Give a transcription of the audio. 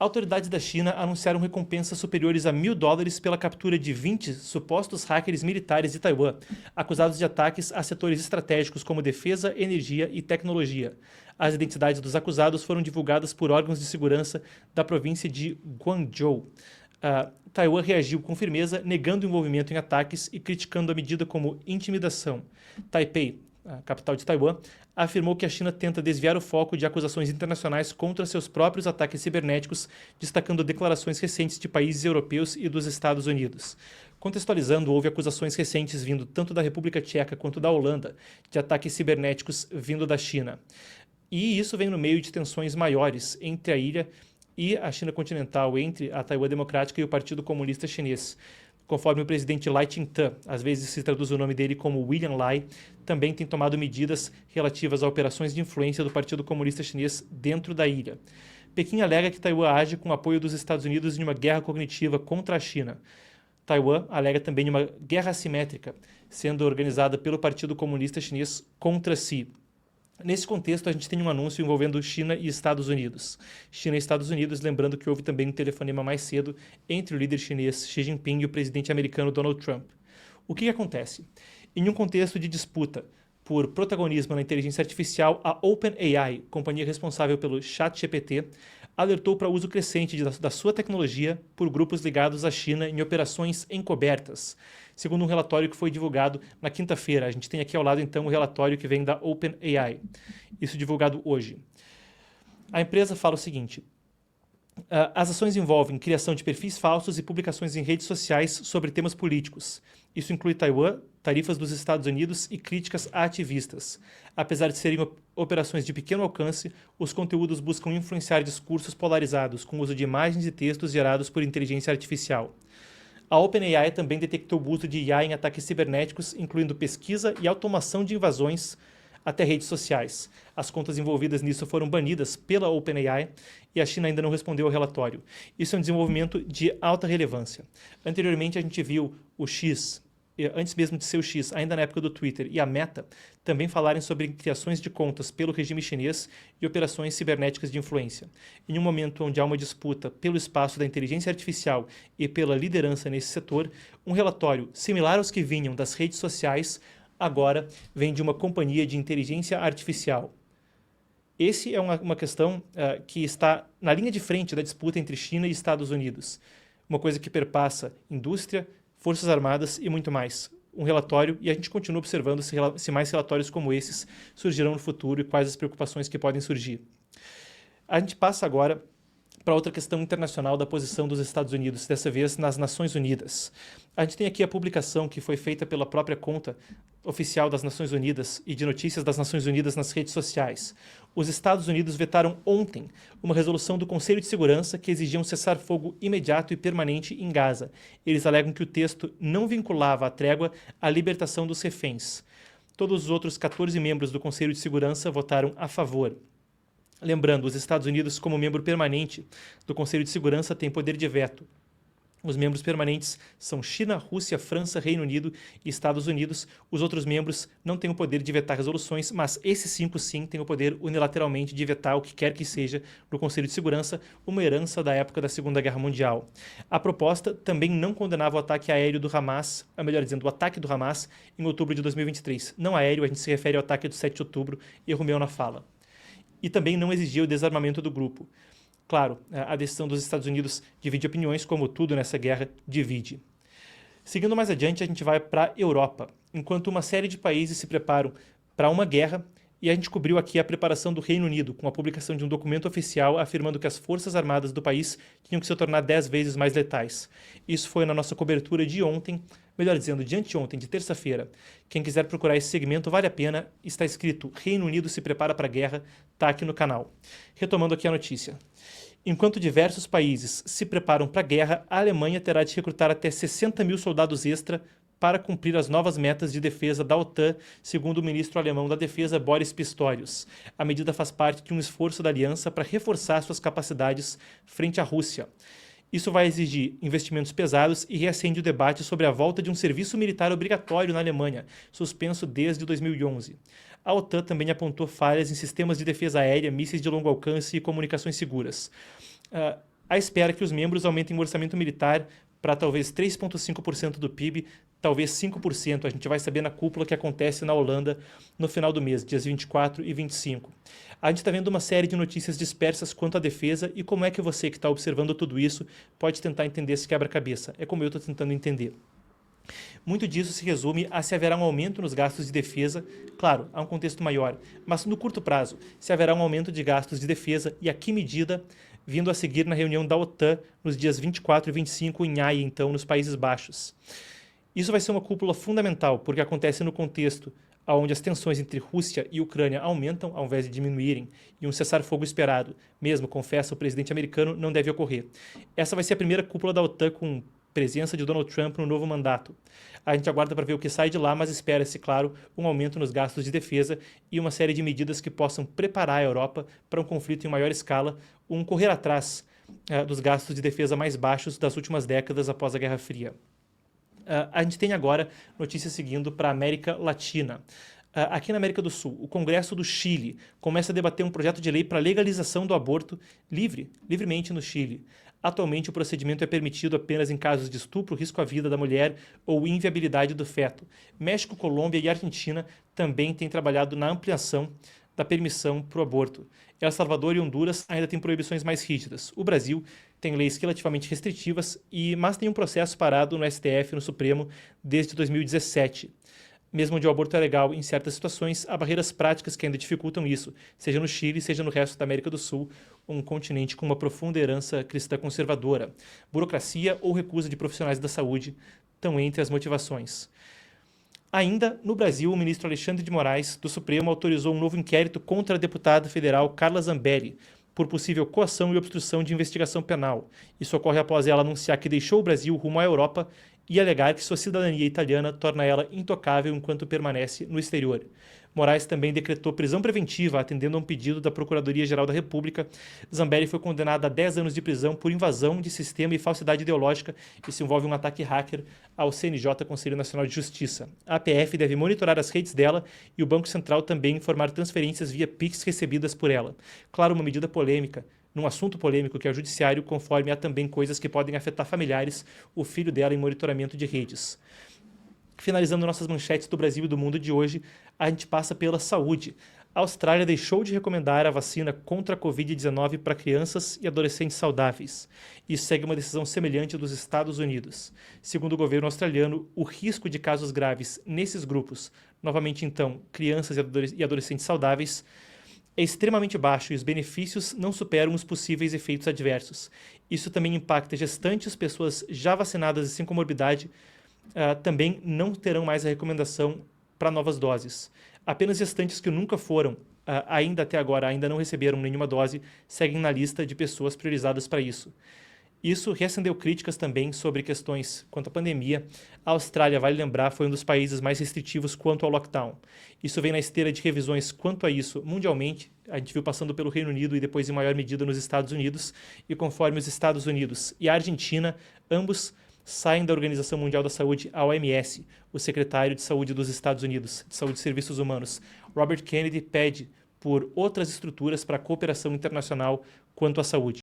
Autoridades da China anunciaram recompensas superiores a $1.000 pela captura de 20 supostos hackers militares de Taiwan, acusados de ataques a setores estratégicos como defesa, energia e tecnologia. As identidades dos acusados foram divulgadas por órgãos de segurança da província de Guangzhou. Taiwan reagiu com firmeza, negando o envolvimento em ataques e criticando a medida como intimidação. Taipei, a capital de Taiwan, afirmou que a China tenta desviar o foco de acusações internacionais contra seus próprios ataques cibernéticos, destacando declarações recentes de países europeus e dos Estados Unidos. Contextualizando, houve acusações recentes vindo tanto da República Tcheca quanto da Holanda de ataques cibernéticos vindo da China. E isso vem no meio de tensões maiores entre a ilha e a China continental, entre a Taiwan Democrática e o Partido Comunista Chinês. Conforme o presidente Lai Ching-te, às vezes se traduz o nome dele como William Lai, também tem tomado medidas relativas a operações de influência do Partido Comunista Chinês dentro da ilha. Pequim alega que Taiwan age com o apoio dos Estados Unidos em uma guerra cognitiva contra a China. Taiwan alega também uma guerra assimétrica, sendo organizada pelo Partido Comunista Chinês contra si. Nesse contexto, a gente tem um anúncio envolvendo China e Estados Unidos. China e Estados Unidos, lembrando que houve também um telefonema mais cedo entre o líder chinês Xi Jinping e o presidente americano Donald Trump. O que acontece? Em um contexto de disputa por protagonismo na inteligência artificial, a OpenAI, companhia responsável pelo ChatGPT, alertou para o uso crescente da sua tecnologia por grupos ligados à China em operações encobertas. Segundo um relatório que foi divulgado na quinta-feira, a gente tem aqui ao lado então o relatório que vem da OpenAI, isso divulgado hoje. A empresa fala o seguinte: as ações envolvem criação de perfis falsos e publicações em redes sociais sobre temas políticos. Isso inclui Taiwan, tarifas dos Estados Unidos e críticas a ativistas. Apesar de serem operações de pequeno alcance, os conteúdos buscam influenciar discursos polarizados com o uso de imagens e textos gerados por inteligência artificial. A OpenAI também detectou o uso de IA em ataques cibernéticos, incluindo pesquisa e automação de invasões até redes sociais. As contas envolvidas nisso foram banidas pela OpenAI e a China ainda não respondeu ao relatório. Isso é um desenvolvimento de alta relevância. Anteriormente, a gente viu o X, antes mesmo de ser o X, ainda na época do Twitter, e a Meta também falarem sobre criações de contas pelo regime chinês e operações cibernéticas de influência. Em um momento onde há uma disputa pelo espaço da inteligência artificial e pela liderança nesse setor, um relatório similar aos que vinham das redes sociais agora vem de uma companhia de inteligência artificial. Essa é uma questão que está na linha de frente da disputa entre China e Estados Unidos. Uma coisa que perpassa indústria, forças armadas e muito mais. Um relatório, e a gente continua observando se mais relatórios como esses surgirão no futuro e quais as preocupações que podem surgir. A gente passa agora para outra questão internacional da posição dos Estados Unidos, dessa vez nas Nações Unidas. A gente tem aqui a publicação que foi feita pela própria conta oficial das Nações Unidas e de notícias das Nações Unidas nas redes sociais. Os Estados Unidos vetaram ontem uma resolução do Conselho de Segurança que exigia um cessar-fogo imediato e permanente em Gaza. Eles alegam que o texto não vinculava a trégua à libertação dos reféns. Todos os outros 14 membros do Conselho de Segurança votaram a favor. Lembrando, os Estados Unidos, como membro permanente do Conselho de Segurança, têm poder de veto. Os membros permanentes são China, Rússia, França, Reino Unido e Estados Unidos. Os outros membros não têm o poder de vetar resoluções, mas esses 5 sim têm o poder unilateralmente de vetar o que quer que seja no Conselho de Segurança, uma herança da época da Segunda Guerra Mundial. A proposta também não condenava o ataque aéreo do Hamas, melhor dizendo, o ataque do Hamas em outubro de 2023. Não aéreo, a gente se refere ao ataque do 7 de outubro, erro meu na fala. E também não exigia o desarmamento do grupo. Claro, a decisão dos Estados Unidos divide opiniões, como tudo nessa guerra divide. Seguindo mais adiante, a gente vai para a Europa, enquanto uma série de países se preparam para uma guerra, e a gente cobriu aqui a preparação do Reino Unido, com a publicação de um documento oficial afirmando que as forças armadas do país tinham que se tornar 10 vezes mais letais. Isso foi na nossa cobertura de ontem, melhor dizendo, de anteontem, de terça-feira. Quem quiser procurar esse segmento, vale a pena, está escrito Reino Unido se prepara para a guerra, está aqui no canal. Retomando aqui a notícia. Enquanto diversos países se preparam para a guerra, a Alemanha terá de recrutar até 60 mil soldados extra para cumprir as novas metas de defesa da OTAN, segundo o ministro alemão da Defesa, Boris Pistorius. A medida faz parte de um esforço da aliança para reforçar suas capacidades frente à Rússia. Isso vai exigir investimentos pesados e reacende o debate sobre a volta de um serviço militar obrigatório na Alemanha, suspenso desde 2011. A OTAN também apontou falhas em sistemas de defesa aérea, mísseis de longo alcance e comunicações seguras. Há espera que os membros aumentem o orçamento militar para talvez 3,5% do PIB, talvez 5%. A gente vai saber na cúpula que acontece na Holanda no final do mês, dias 24 e 25. A gente está vendo uma série de notícias dispersas quanto à defesa e como é que você que está observando tudo isso pode tentar entender esse quebra-cabeça. É como eu estou tentando entender. Muito disso se resume a se haverá um aumento nos gastos de defesa, claro, há um contexto maior, mas no curto prazo, se haverá um aumento de gastos de defesa e a que medida, vindo a seguir na reunião da OTAN nos dias 24 e 25 em Haia, então, nos Países Baixos. Isso vai ser uma cúpula fundamental, porque acontece no contexto onde as tensões entre Rússia e Ucrânia aumentam ao invés de diminuírem, e um cessar-fogo esperado, mesmo, confessa o presidente americano, não deve ocorrer. Essa vai ser a primeira cúpula da OTAN com presença de Donald Trump no novo mandato. A gente aguarda para ver o que sai de lá, mas espera-se, claro, um aumento nos gastos de defesa e uma série de medidas que possam preparar a Europa para um conflito em maior escala, um correr atrás dos gastos de defesa mais baixos das últimas décadas após a Guerra Fria. A gente tem agora notícias seguindo para a América Latina. Aqui na América do Sul, o Congresso do Chile começa a debater um projeto de lei para a legalização do aborto livremente no Chile. Atualmente, o procedimento é permitido apenas em casos de estupro, risco à vida da mulher ou inviabilidade do feto. México, Colômbia e Argentina também têm trabalhado na ampliação da permissão para o aborto. El Salvador e Honduras ainda têm proibições mais rígidas. O Brasil tem leis relativamente restritivas, mas tem um processo parado no STF, no Supremo, desde 2017. Mesmo onde o aborto é legal em certas situações, há barreiras práticas que ainda dificultam isso, seja no Chile, seja no resto da América do Sul, um continente com uma profunda herança cristã conservadora. Burocracia ou recusa de profissionais da saúde estão entre as motivações. Ainda no Brasil, o ministro Alexandre de Moraes, do Supremo, autorizou um novo inquérito contra a deputada federal Carla Zambelli, por possível coação e obstrução de investigação penal. Isso ocorre após ela anunciar que deixou o Brasil rumo à Europa e alegar que sua cidadania italiana torna ela intocável enquanto permanece no exterior. Moraes também decretou prisão preventiva, atendendo a um pedido da Procuradoria-Geral da República. Zambelli foi condenada a 10 anos de prisão por invasão de sistema e falsidade ideológica. Isso envolve um ataque hacker ao CNJ, Conselho Nacional de Justiça. A APF deve monitorar as redes dela e o Banco Central também informar transferências via Pix recebidas por ela. Claro, uma medida polêmica, num assunto polêmico que é o judiciário, conforme há também coisas que podem afetar familiares, o filho dela em monitoramento de redes. Finalizando nossas manchetes do Brasil e do mundo de hoje, a gente passa pela saúde. A Austrália deixou de recomendar a vacina contra a Covid-19 para crianças e adolescentes saudáveis. Isso segue uma decisão semelhante dos Estados Unidos. Segundo o governo australiano, o risco de casos graves nesses grupos, novamente então, crianças e adolescentes saudáveis, é extremamente baixo e os benefícios não superam os possíveis efeitos adversos. Isso também impacta gestantes, pessoas já vacinadas e sem comorbidade, também não terão mais a recomendação para novas doses. Apenas gestantes que nunca foram, ainda até agora, ainda não receberam nenhuma dose, seguem na lista de pessoas priorizadas para isso. Isso reacendeu críticas também sobre questões quanto à pandemia. A Austrália, vale lembrar, foi um dos países mais restritivos quanto ao lockdown. Isso vem na esteira de revisões quanto a isso mundialmente. A gente viu passando pelo Reino Unido e depois em maior medida nos Estados Unidos. E conforme os Estados Unidos e a Argentina, ambos saem da Organização Mundial da Saúde, a OMS. O secretário de Saúde dos Estados Unidos, de Saúde e Serviços Humanos, Robert Kennedy, pede por outras estruturas para a cooperação internacional quanto à saúde.